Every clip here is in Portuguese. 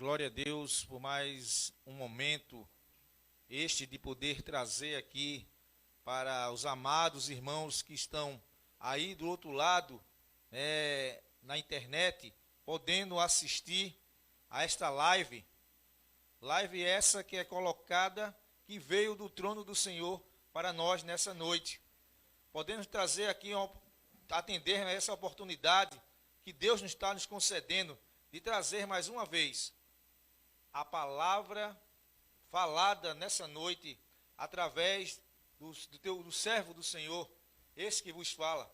Glória a Deus por mais um momento, este de poder trazer aqui para os amados irmãos que estão aí do outro lado, na internet, podendo assistir a esta live. Live essa que é colocada, que veio do trono do Senhor para nós nessa noite. Podemos trazer aqui, atender a essa oportunidade que Deus nos está nos concedendo de trazer mais uma vez a palavra falada nessa noite através do servo do Senhor, esse que vos fala.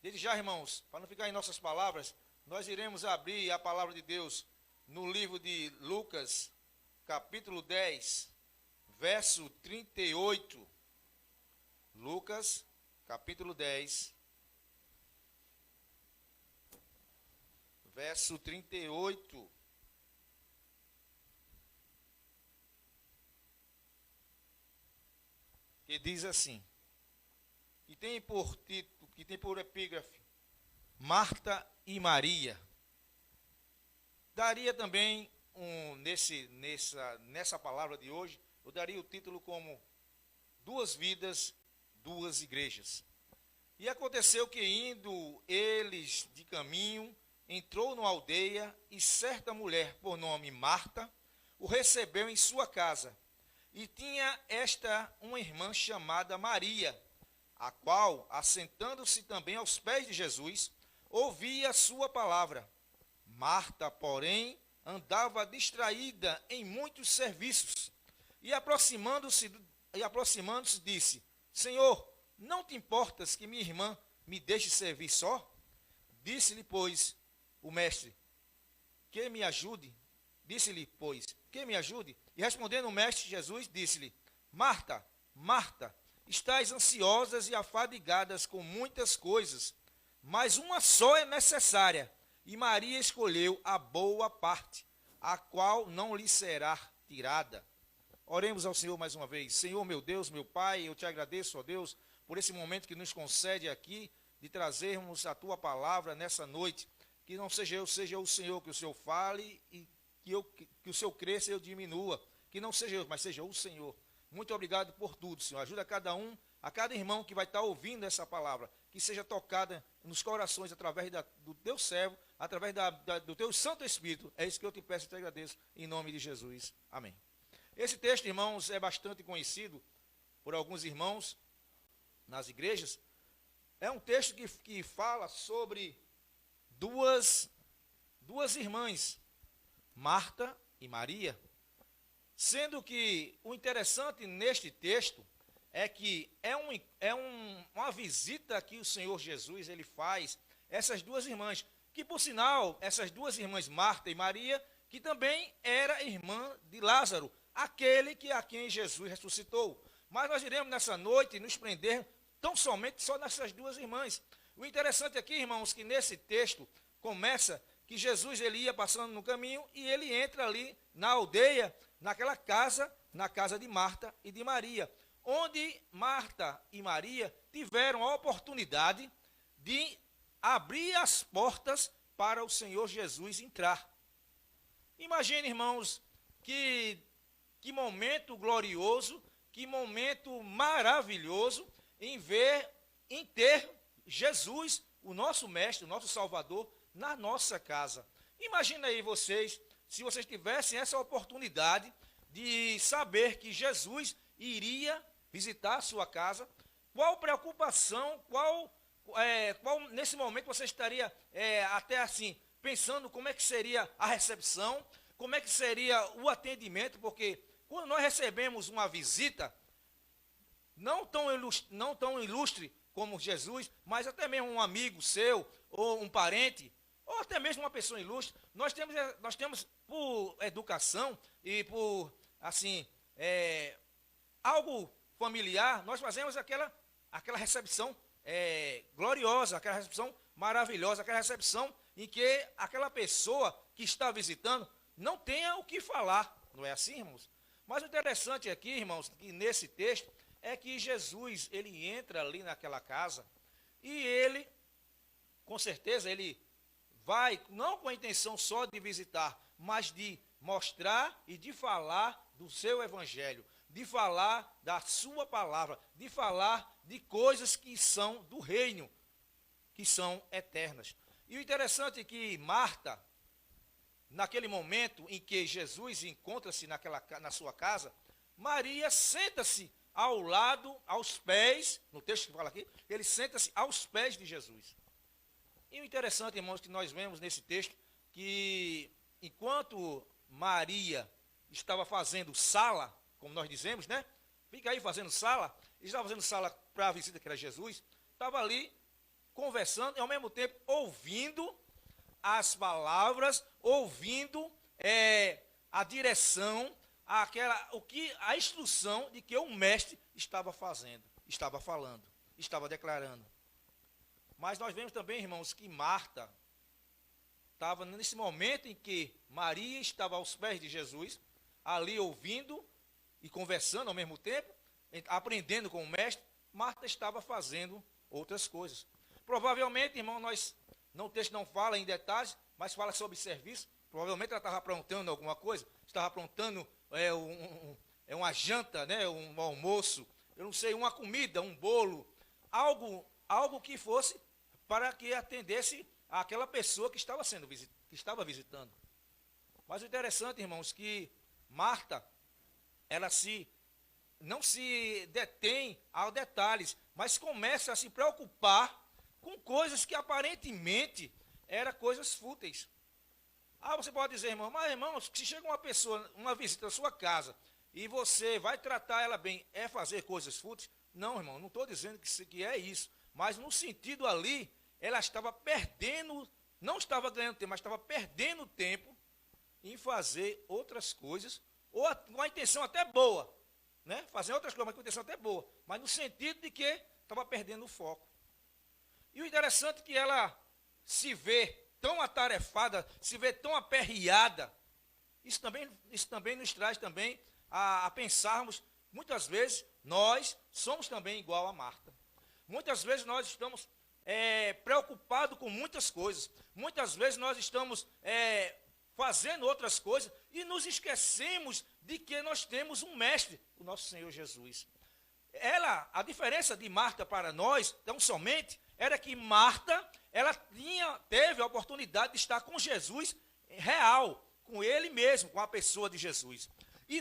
Desde já, irmãos, para não ficar em nossas palavras, nós iremos abrir a palavra de Deus no livro de Lucas, capítulo 10, verso 38. Lucas, capítulo 10, verso 38. Que diz assim, que tem por título, que tem por epígrafe, Marta e Maria. Daria também, nessa palavra de hoje, eu daria o título como Duas Vidas, Duas Igrejas. E aconteceu que, indo eles de caminho, entrou numa aldeia, e certa mulher, por nome Marta, o recebeu em sua casa. E tinha esta uma irmã chamada Maria, a qual, assentando-se também aos pés de Jesus, ouvia a sua palavra. Marta, porém, andava distraída em muitos serviços, e aproximando-se, disse: Senhor, não te importas que minha irmã me deixe servir só? Disse-lhe, pois, o mestre, que me ajude. Disse-lhe, pois, que me ajude. E respondendo o mestre Jesus, disse-lhe: Marta, Marta, estais ansiosas e afadigadas com muitas coisas, mas uma só é necessária. E Maria escolheu a boa parte, a qual não lhe será tirada. Oremos ao Senhor mais uma vez. Senhor, meu Deus, meu Pai, eu te agradeço, ó Deus, por esse momento que nos concede aqui, de trazermos a tua palavra nessa noite. Que não seja eu, seja o Senhor, que o Senhor fale e que o Senhor cresça e eu diminua. Que não seja eu, mas seja o Senhor. Muito obrigado por tudo, Senhor. Ajuda a cada irmão que vai estar ouvindo essa palavra, que seja tocada nos corações através do teu servo, através do teu Santo Espírito. É isso que eu te peço e te agradeço, em nome de Jesus. Amém. Esse texto, irmãos, é bastante conhecido por alguns irmãos nas igrejas. É um texto que fala sobre duas irmãs, Marta e Maria. Sendo que o interessante neste texto é que uma visita que o Senhor Jesus ele faz essas duas irmãs, que por sinal, essas duas irmãs, Marta e Maria, que também era irmã de Lázaro, aquele a quem Jesus ressuscitou. Mas nós iremos nessa noite nos prender tão somente só nessas duas irmãs. O interessante aqui, irmãos, que nesse texto começa que Jesus ele ia passando no caminho e ele entra ali na aldeia, naquela casa, na casa de Marta e de Maria, onde Marta e Maria tiveram a oportunidade de abrir as portas para o Senhor Jesus entrar. Imagine, irmãos, que momento glorioso, que momento maravilhoso em ter Jesus, o nosso mestre, o nosso Salvador, na nossa casa. Imagina aí vocês, se vocês tivessem essa oportunidade de saber que Jesus iria visitar a sua casa, qual preocupação, qual nesse momento você estaria até assim, pensando como é que seria a recepção, como é que seria o atendimento, porque quando nós recebemos uma visita, não tão ilustre como Jesus, mas até mesmo um amigo seu, ou um parente, ou até mesmo uma pessoa ilustre, nós temos por educação e por, assim, algo familiar, nós fazemos aquela recepção gloriosa, aquela recepção maravilhosa, aquela recepção em que aquela pessoa que está visitando não tenha o que falar, não é assim, irmãos? Mas o interessante aqui, irmãos, que nesse texto, é que Jesus, ele entra ali naquela casa e ele, com certeza, ele vai, não com a intenção só de visitar, mas de mostrar e de falar do seu evangelho, de falar da sua palavra, de falar de coisas que são do reino, que são eternas. E o interessante é que Marta, naquele momento em que Jesus encontra-se na sua casa, Maria senta-se ao lado, aos pés, no texto que fala aqui, ele senta-se aos pés de Jesus. E o interessante, irmãos, que nós vemos nesse texto, que enquanto Maria estava fazendo sala, como nós dizemos, né? Fica aí fazendo sala, estava fazendo sala para a visita que era Jesus, estava ali conversando e ao mesmo tempo ouvindo as palavras, ouvindo a direção, a instrução de que o mestre estava fazendo, estava falando, estava declarando. Mas nós vemos também, irmãos, que Marta estava nesse momento em que Maria estava aos pés de Jesus, ali ouvindo e conversando ao mesmo tempo, aprendendo com o mestre. Marta estava fazendo outras coisas. Provavelmente, irmão, o texto não fala em detalhes, mas fala sobre serviço. Provavelmente ela estava aprontando alguma coisa, estava aprontando uma janta, né, um almoço, eu não sei, uma comida, um bolo, algo que fosse para que atendesse àquela pessoa que estava visitando. Mas o interessante, irmãos, que Marta, ela não se detém a detalhes, mas começa a se preocupar com coisas que aparentemente eram coisas fúteis. Você pode dizer, irmão, mas irmãos, se chega uma pessoa, uma visita à sua casa, e você vai tratar ela bem, é fazer coisas fúteis? Não, irmão, não estou dizendo que é isso, mas no sentido ali, ela estava perdendo, não estava ganhando tempo, mas estava perdendo tempo em fazer outras coisas, ou com a intenção até boa, né? Fazer outras coisas, mas com a intenção até boa, mas no sentido de que estava perdendo o foco. E o interessante é que ela se vê tão atarefada, se vê tão aperreada. Isso também nos traz também a pensarmos, muitas vezes, nós somos também igual a Marta. Muitas vezes nós estamos preocupados com muitas coisas. Muitas vezes nós estamos fazendo outras coisas e nos esquecemos de que nós temos um mestre, o nosso Senhor Jesus. A diferença de Marta para nós, tão somente, era que Marta, ela teve a oportunidade de estar com Jesus real, com ele mesmo, com a pessoa de Jesus. E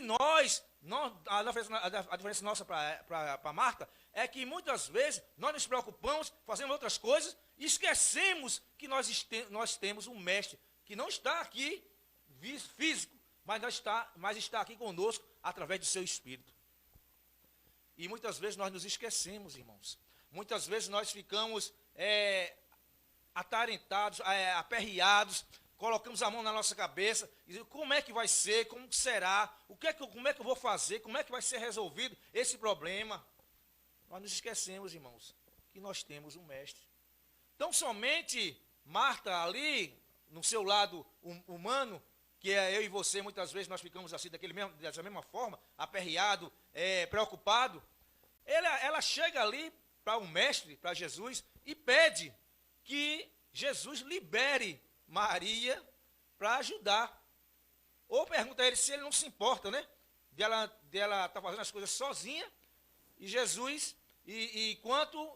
a diferença nossa para Marta é que muitas vezes nós nos preocupamos fazendo outras coisas e esquecemos que nós temos um mestre que não está aqui físico, mas está aqui conosco através do seu Espírito. E muitas vezes nós nos esquecemos, irmãos. Muitas vezes nós ficamos atarentados, aperreados, colocamos a mão na nossa cabeça e dizemos, como é que vai ser, como será, como é que eu vou fazer, como é que vai ser resolvido esse problema. Nós nos esquecemos, irmãos, que nós temos um mestre. Então, somente Marta ali, no seu lado humano, que é eu e você, muitas vezes nós ficamos assim, dessa mesma forma, aperreado, preocupado. Ela chega ali para o mestre, para Jesus, e pede que Jesus libere Maria para ajudar. Ou pergunta a ele se ele não se importa, né? De ela estar fazendo as coisas sozinha, e Jesus,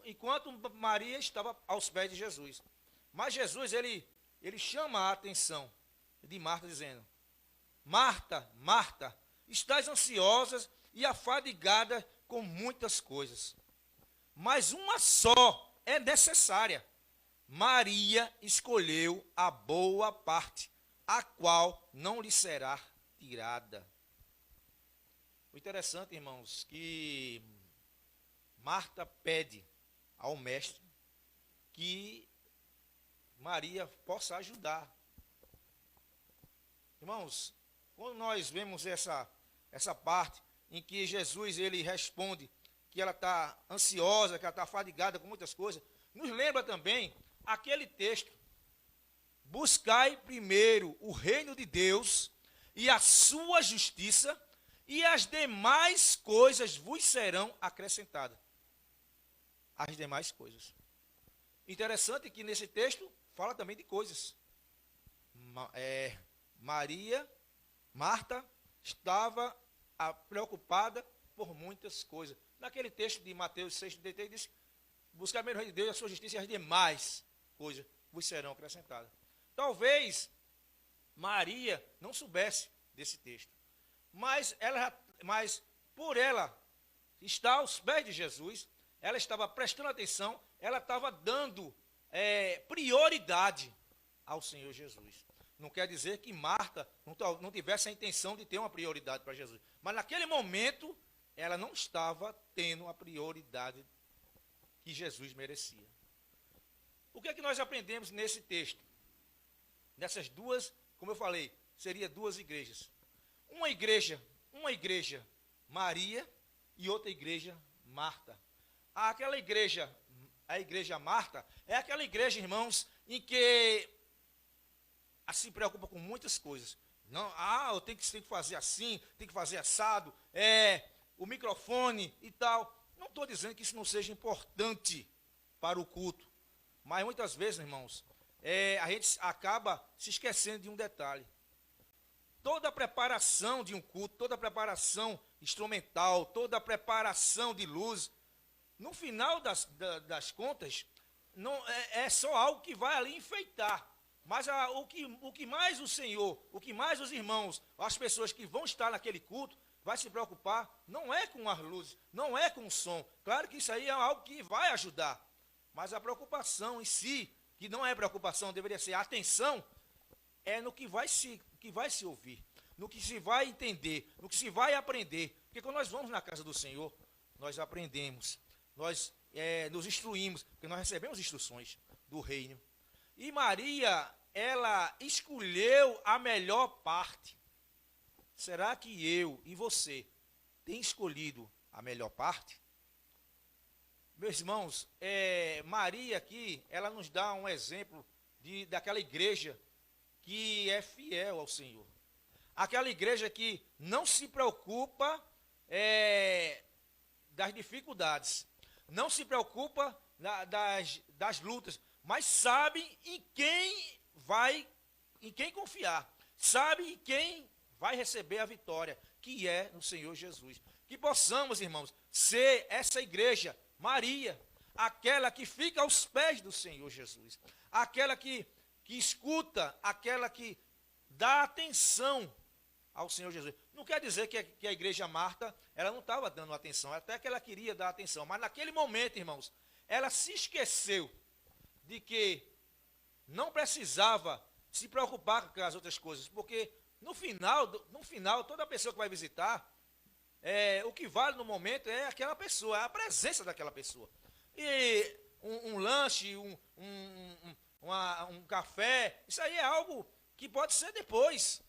enquanto Maria estava aos pés de Jesus. Mas Jesus, ele chama a atenção de Marta, dizendo, Marta, Marta, estás ansiosa e afadigada com muitas coisas, mas uma só é necessária. Maria escolheu a boa parte, a qual não lhe será tirada. O interessante, irmãos, que Marta pede ao mestre que Maria possa ajudar. Irmãos, quando nós vemos essa parte em que Jesus ele responde que ela está ansiosa, que ela está fadigada com muitas coisas, nos lembra também aquele texto, buscai primeiro o reino de Deus e a sua justiça, e as demais coisas vos serão acrescentadas. As demais coisas. Interessante que nesse texto fala também de coisas. Marta estava preocupada por muitas coisas. Naquele texto de Mateus 6,33 diz: buscar primeiro o reino de Deus e a sua justiça e as demais coisas vos serão acrescentadas. Talvez Maria não soubesse desse texto, mas por ela estar aos pés de Jesus, ela estava prestando atenção, ela estava dando prioridade ao Senhor Jesus. Não quer dizer que Marta não tivesse a intenção de ter uma prioridade para Jesus, mas naquele momento ela não estava tendo a prioridade que Jesus merecia. O que é que nós aprendemos nesse texto? Nessas duas, como eu falei, seria duas igrejas. Uma igreja Maria e outra igreja Marta. Aquela igreja, a igreja Marta, é aquela igreja, irmãos, em que se preocupa com muitas coisas. Não, eu tenho que fazer assim, tem que fazer assado, o microfone e tal. Não estou dizendo que isso não seja importante para o culto, mas muitas vezes, irmãos, a gente acaba se esquecendo de um detalhe. Toda a preparação de um culto, toda a preparação instrumental, toda a preparação de luz, no final das contas, não é só algo que vai ali enfeitar. Mas o que mais o Senhor, o que mais os irmãos, as pessoas que vão estar naquele culto, vai se preocupar, não é com as luzes, não é com o som. Claro que isso aí é algo que vai ajudar. Mas a preocupação em si, que não é preocupação, deveria ser atenção, é no que vai se ouvir, no que se vai entender, no que se vai aprender. Porque quando nós vamos na casa do Senhor, nós aprendemos, nós nos instruímos, porque nós recebemos instruções do reino. E Maria, ela escolheu a melhor parte. Será que eu e você tem escolhido a melhor parte? Meus irmãos, Maria aqui, ela nos dá um exemplo daquela igreja que é fiel ao Senhor. Aquela igreja que não se preocupa das dificuldades, não se preocupa das lutas, mas sabe em quem confiar, sabe em quem vai receber a vitória, que é no Senhor Jesus. Que possamos, irmãos, ser essa igreja, Maria, aquela que fica aos pés do Senhor Jesus, aquela que escuta, aquela que dá atenção ao Senhor Jesus. Não quer dizer que a igreja Marta, ela não estava dando atenção, até que ela queria dar atenção, mas naquele momento, irmãos, ela se esqueceu de que não precisava se preocupar com as outras coisas, porque no final, toda pessoa que vai visitar, o que vale no momento é aquela pessoa, é a presença daquela pessoa. E um lanche, um café, isso aí é algo que pode ser depois.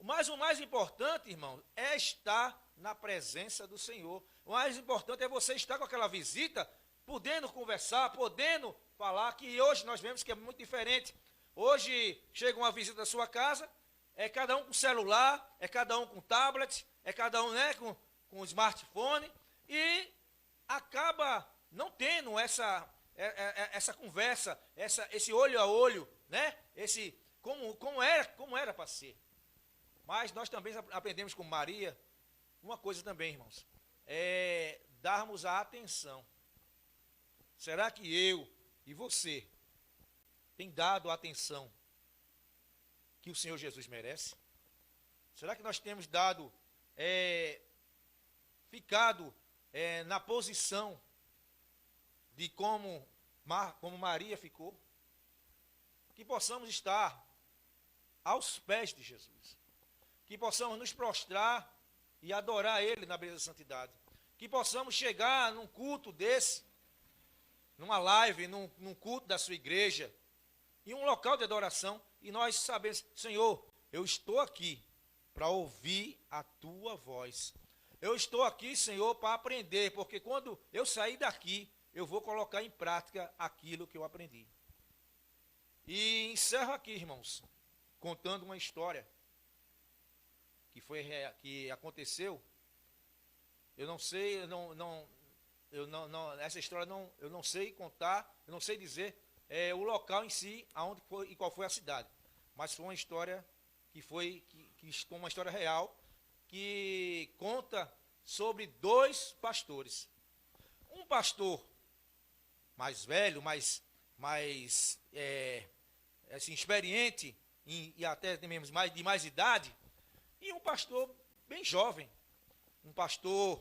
Mas o mais importante, irmão, é estar na presença do Senhor. O mais importante é você estar com aquela visita, podendo conversar, podendo falar, que hoje nós vemos que é muito diferente. Hoje chega uma visita à sua casa, é cada um com celular, é cada um com tablet, é cada um com smartphone, e acaba não tendo essa conversa, esse olho a olho, né? Como era para ser. Mas nós também aprendemos com Maria uma coisa também, irmãos, é darmos a atenção. Será que eu e você tem dado a atenção que o Senhor Jesus merece? Será que nós temos ficado na posição de como Maria ficou? Que possamos estar aos pés de Jesus, que possamos nos prostrar e adorar Ele na beleza da santidade, que possamos chegar num culto desse, numa live, num culto da sua igreja, em um local de adoração, e nós sabemos, Senhor, eu estou aqui para ouvir a tua voz. Eu estou aqui, Senhor, para aprender, porque quando eu sair daqui, eu vou colocar em prática aquilo que eu aprendi. E encerro aqui, irmãos, contando uma história que aconteceu. Eu não sei, essa história eu não sei contar, eu não sei dizer o local em si, aonde foi e qual foi a cidade. Mas foi uma história que uma história real, que conta sobre dois pastores. Um pastor mais velho, mais assim, experiente, e até mesmo de mais idade, e um pastor bem jovem, um pastor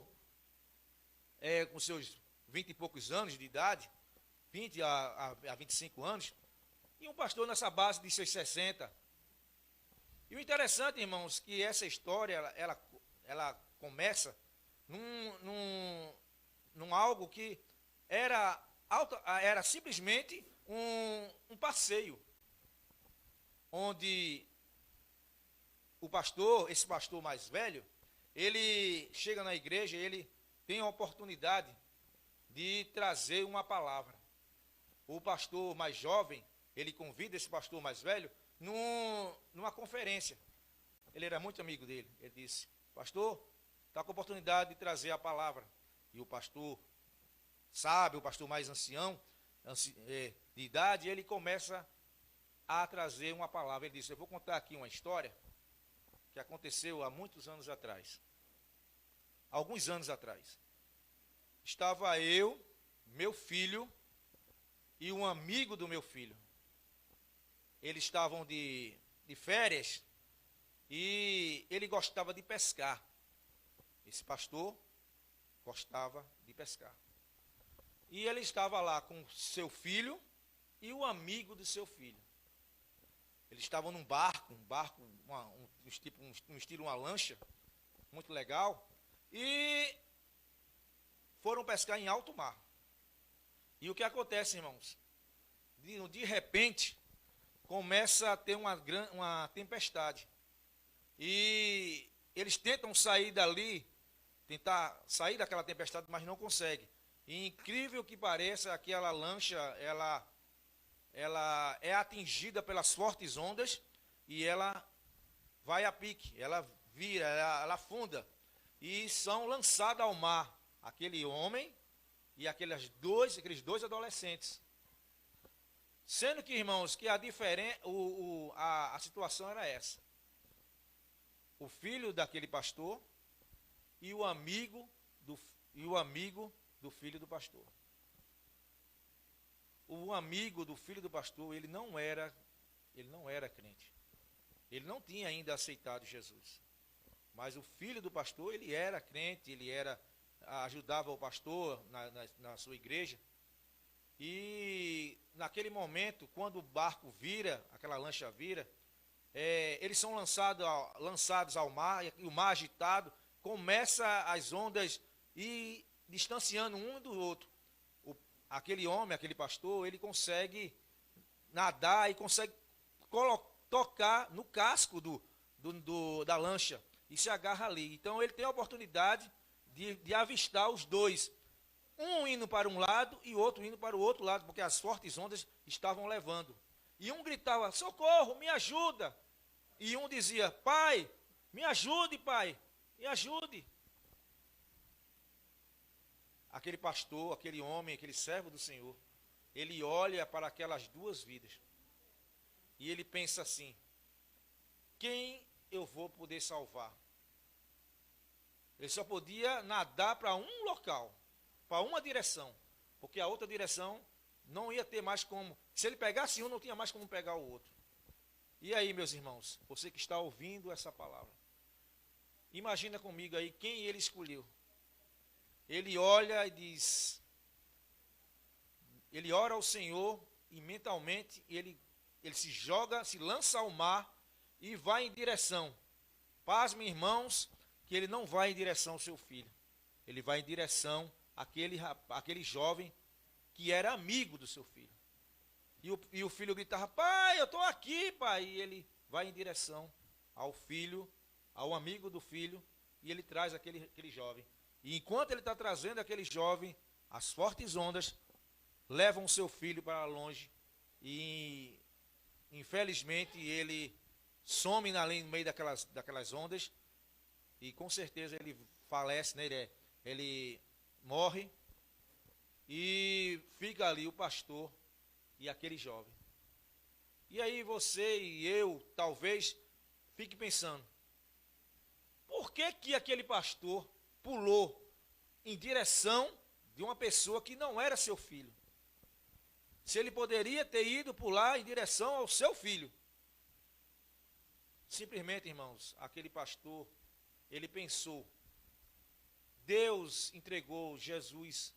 com seus 20 e poucos anos de idade, 20 a 25 anos, e um pastor nessa base de seus 60. E o interessante, irmãos, que essa história, ela começa num algo que era simplesmente um passeio, onde esse pastor mais velho, ele chega na igreja, ele tem a oportunidade de trazer uma palavra. O pastor mais jovem, ele convida esse pastor mais velho numa conferência. Ele era muito amigo dele. Ele disse: pastor, está com a oportunidade de trazer a palavra. E o pastor sábio, o pastor mais ancião, de idade, ele começa a trazer uma palavra. Ele disse: eu vou contar aqui uma história que aconteceu há muitos anos atrás. Alguns anos atrás. Estava eu, meu filho e um amigo do meu filho. Eles estavam de férias e ele gostava de pescar. Esse pastor gostava de pescar. E ele estava lá com seu filho e o amigo do seu filho. Eles estavam num barco, um estilo uma lancha, muito legal, e foram pescar em alto mar. E o que acontece, irmãos? De repente, começa a ter uma tempestade. E eles tentam sair dali, tentar sair daquela tempestade, mas não conseguem. E incrível que pareça, aquela lancha, ela é atingida pelas fortes ondas e ela vai a pique, ela vira, ela afunda. E são lançados ao mar aquele homem e aqueles dois adolescentes. Sendo que, irmãos, que a situação era essa. O filho daquele pastor e o amigo do filho do pastor. O amigo do filho do pastor, ele não era crente. Ele não tinha ainda aceitado Jesus. Mas o filho do pastor, ele era crente, ajudava o pastor na sua igreja. E naquele momento, quando o barco vira, aquela lancha vira, eles são lançados ao mar, e o mar agitado, começa as ondas e distanciando um do outro. Aquele homem, aquele pastor, ele consegue nadar e consegue tocar no casco da lancha e se agarra ali. Então ele tem a oportunidade de avistar os dois, um indo para um lado e outro indo para o outro lado, porque as fortes ondas estavam levando. E um gritava: socorro, me ajuda. E um dizia: pai, me ajude, pai, me ajude. Aquele pastor, aquele homem, aquele servo do Senhor, ele olha para aquelas duas vidas e ele pensa assim: quem eu vou poder salvar? Ele só podia nadar para um local, para uma direção, porque a outra direção não ia ter mais como. Se ele pegasse um, não tinha mais como pegar o outro. E aí, meus irmãos, você que está ouvindo essa palavra, imagina comigo aí quem ele escolheu. Ele olha e diz, ele ora ao Senhor e mentalmente ele se lança ao mar e vai em direção. Pasmem, irmãos, que ele não vai em direção ao seu filho. Ele vai em direção àquele jovem que era amigo do seu filho. E o filho gritava: pai, eu estou aqui, pai. E ele vai em direção ao filho, ao amigo do filho, e ele traz aquele jovem. E enquanto ele está trazendo aquele jovem, as fortes ondas levam o seu filho para longe. E infelizmente ele some no meio daquelas ondas. E com certeza ele falece, né? Ele morre. E fica ali o pastor e aquele jovem. E aí você e eu talvez fique pensando: que que aquele pastor pulou em direção de uma pessoa que não era seu filho? Se ele poderia ter ido pular em direção ao seu filho. Simplesmente, irmãos, aquele pastor, ele pensou, Deus entregou Jesus,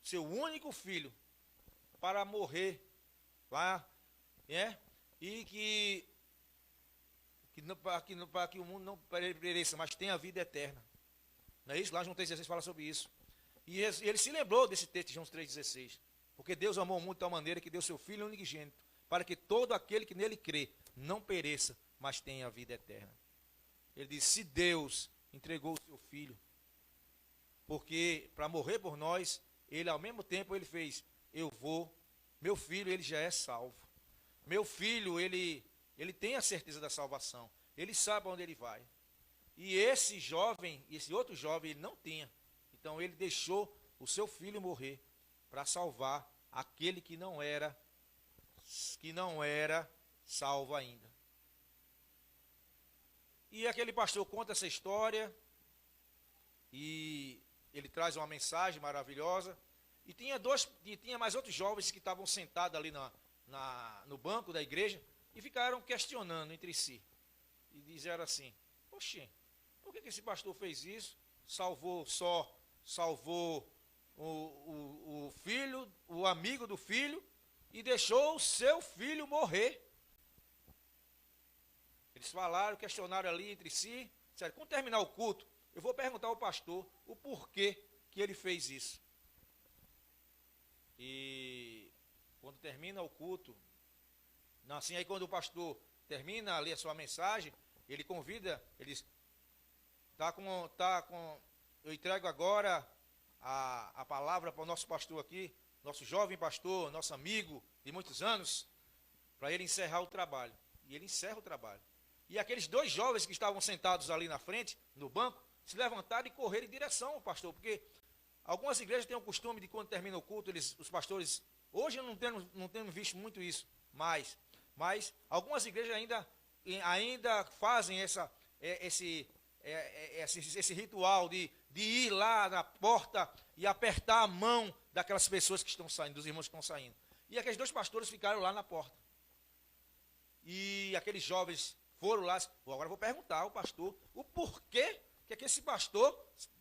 seu único filho, para morrer lá, e para que o mundo não pereça, mas tenha a vida eterna. Não é isso? Lá João 3,16 fala sobre isso. E ele se lembrou desse texto de João 3,16. Porque Deus amou o mundo de tal maneira que deu seu Filho unigênito, para que todo aquele que nele crê não pereça, mas tenha a vida eterna. Ele disse, se Deus entregou o seu Filho, porque para morrer por nós, ele ao mesmo tempo ele fez, meu filho ele já é salvo. Meu filho ele tem a certeza da salvação, ele sabe onde ele vai. E esse outro jovem, ele não tinha. Então ele deixou o seu filho morrer para salvar aquele que não era salvo ainda. E aquele pastor conta essa história e ele traz uma mensagem maravilhosa. E tinha mais outros jovens que estavam sentados ali no banco da igreja e ficaram questionando entre si. E disseram assim, poxa, por que esse pastor fez isso? Salvou o filho, o amigo do filho, e deixou o seu filho morrer. Eles falaram, questionaram ali entre si, disseram, quando terminar o culto, eu vou perguntar ao pastor o porquê que ele fez isso. E quando termina o culto, assim, aí quando o pastor termina ali a sua mensagem, ele convida, ele diz, eu entrego agora a palavra para o nosso pastor aqui, nosso jovem pastor, nosso amigo de muitos anos, para ele encerrar o trabalho. E ele encerra o trabalho. E aqueles dois jovens que estavam sentados ali na frente, no banco, se levantaram e correram em direção ao pastor, porque algumas igrejas têm o costume de quando termina o culto, os pastores, hoje não temos visto muito isso, mas algumas igrejas ainda fazem esse ritual de ir lá na porta e apertar a mão daquelas pessoas que estão saindo, dos irmãos que estão saindo. E aqueles dois pastores ficaram lá na porta. E aqueles jovens foram lá, agora vou perguntar ao pastor o porquê que esse pastor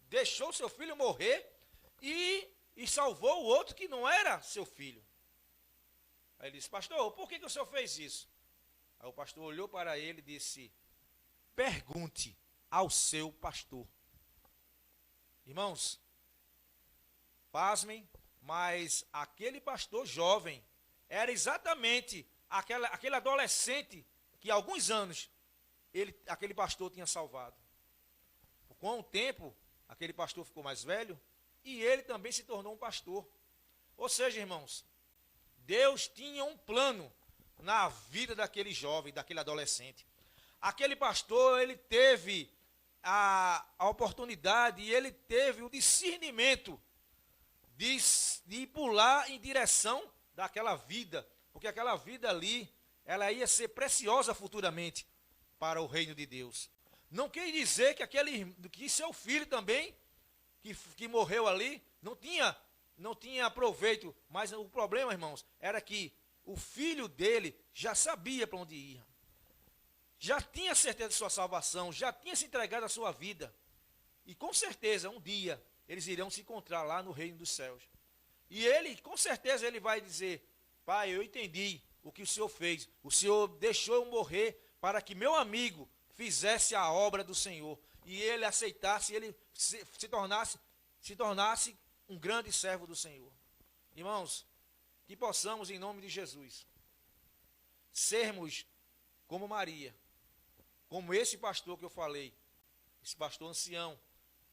deixou seu filho morrer e salvou o outro que não era seu filho. Aí ele disse, pastor, por que o senhor fez isso? Aí o pastor olhou para ele e disse, pergunte ao seu pastor. Irmãos, pasmem, mas aquele pastor jovem era exatamente aquele adolescente que há alguns anos aquele pastor tinha salvado. Com o tempo, aquele pastor ficou mais velho e ele também se tornou um pastor. Ou seja, irmãos, Deus tinha um plano na vida daquele jovem, daquele adolescente. Aquele pastor, ele teve a oportunidade e ele teve o discernimento de pular em direção daquela vida, porque aquela vida ali, ela ia ser preciosa futuramente para o reino de Deus. Não quer dizer que seu filho também, que morreu ali, não tinha proveito, mas o problema, irmãos, era que o filho dele já sabia para onde ia. Já tinha certeza de sua salvação, já tinha se entregado a sua vida. E com certeza, um dia, eles irão se encontrar lá no reino dos céus. E ele, com certeza, ele vai dizer, pai, eu entendi o que o Senhor fez. O Senhor deixou eu morrer para que meu amigo fizesse a obra do Senhor. E ele aceitasse, ele se tornasse um grande servo do Senhor. Irmãos, que possamos, em nome de Jesus, sermos como Maria, como esse pastor que eu falei, esse pastor ancião,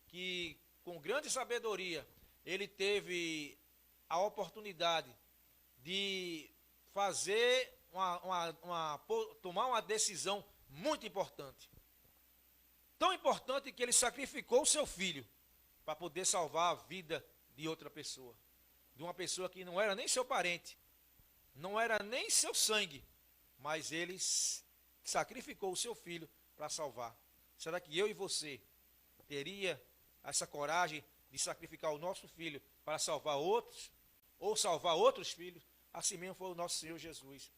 que com grande sabedoria, ele teve a oportunidade de fazer tomar uma decisão muito importante. Tão importante que ele sacrificou o seu filho para poder salvar a vida de outra pessoa. De uma pessoa que não era nem seu parente, não era nem seu sangue, mas ele sacrificou o seu filho para salvar. será que eu e você teria essa coragem de sacrificar o nosso filho para salvar outros? Ou salvar outros filhos? Assim mesmo foi o nosso Senhor Jesus.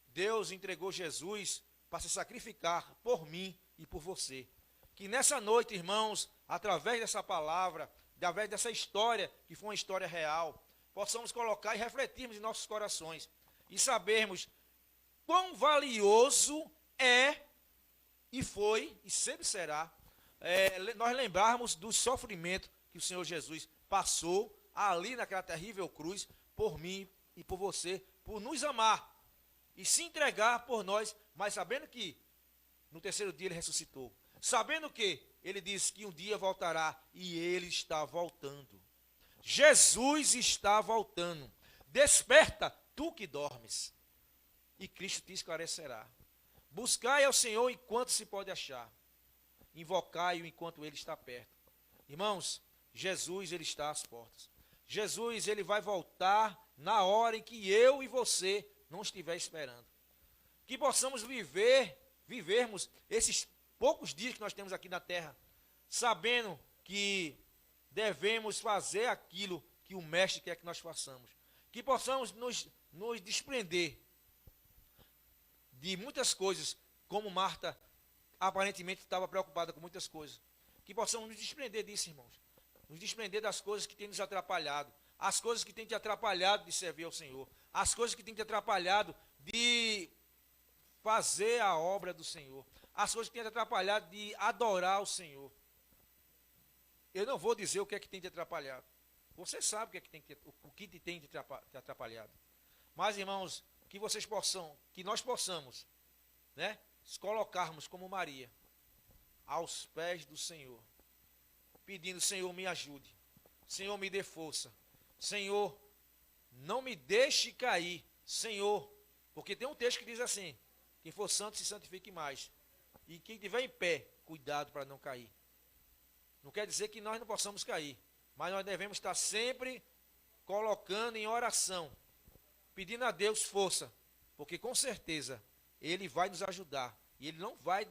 Deus entregou Jesus para se sacrificar por mim e por você. Que nessa noite, irmãos, através dessa palavra, através dessa história, que foi uma história real, possamos colocar e refletirmos em nossos corações e sabermos quão valioso é e foi e sempre será nós lembrarmos do sofrimento que o Senhor Jesus passou ali naquela terrível cruz por mim e por você, por nos amar e se entregar por nós, mas sabendo que no terceiro dia ele ressuscitou, sabendo que ele disse que um dia voltará e ele está voltando. Jesus está voltando. Desperta, tu que dormes, e Cristo te esclarecerá. Buscai ao Senhor enquanto se pode achar. Invocai-o enquanto ele está perto. Irmãos, Jesus, ele está às portas. Jesus, ele vai voltar na hora em que eu e você não estiver esperando. Que possamos vivermos esses poucos dias que nós temos aqui na terra, sabendo que devemos fazer aquilo que o Mestre quer que nós façamos. Que possamos nos desprender de muitas coisas, como Marta aparentemente estava preocupada com muitas coisas. Que possamos nos desprender disso, irmãos. Nos desprender das coisas que têm nos atrapalhado. As coisas que têm te atrapalhado de servir ao Senhor. As coisas que têm te atrapalhado de fazer a obra do Senhor. As coisas que têm te atrapalhado de adorar o Senhor. Eu não vou dizer o que é que tem te atrapalhado. Você sabe o que te tem te atrapalhado. Mas, irmãos, que nós possamos, né, colocarmos como Maria aos pés do Senhor, pedindo: Senhor, me ajude, Senhor, me dê força, Senhor, não me deixe cair, Senhor, porque tem um texto que diz assim: quem for santo se santifique mais, e quem estiver em pé, cuidado para não cair. Não quer dizer que nós não possamos cair, mas nós devemos estar sempre colocando em oração, pedindo a Deus força, porque com certeza Ele vai nos ajudar, e Ele não vai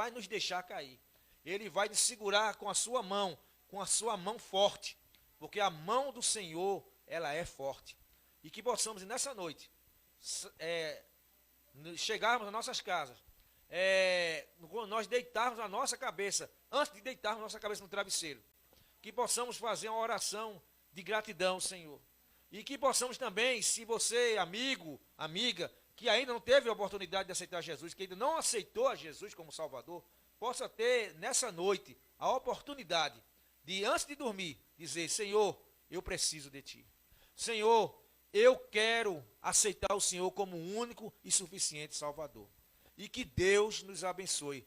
nos deixar cair. Ele vai nos segurar com a sua mão forte, porque a mão do Senhor, ela é forte. E que possamos nessa noite chegarmos às nossas casas, nós deitarmos a nossa cabeça, antes de deitarmos a nossa cabeça no travesseiro, que possamos fazer uma oração de gratidão, Senhor. E que possamos também, se você, amigo, amiga, que ainda não teve a oportunidade de aceitar Jesus, que ainda não aceitou a Jesus como Salvador, possa ter nessa noite a oportunidade de, antes de dormir, dizer: Senhor, eu preciso de Ti. Senhor, eu quero aceitar o Senhor como o único e suficiente Salvador. E que Deus nos abençoe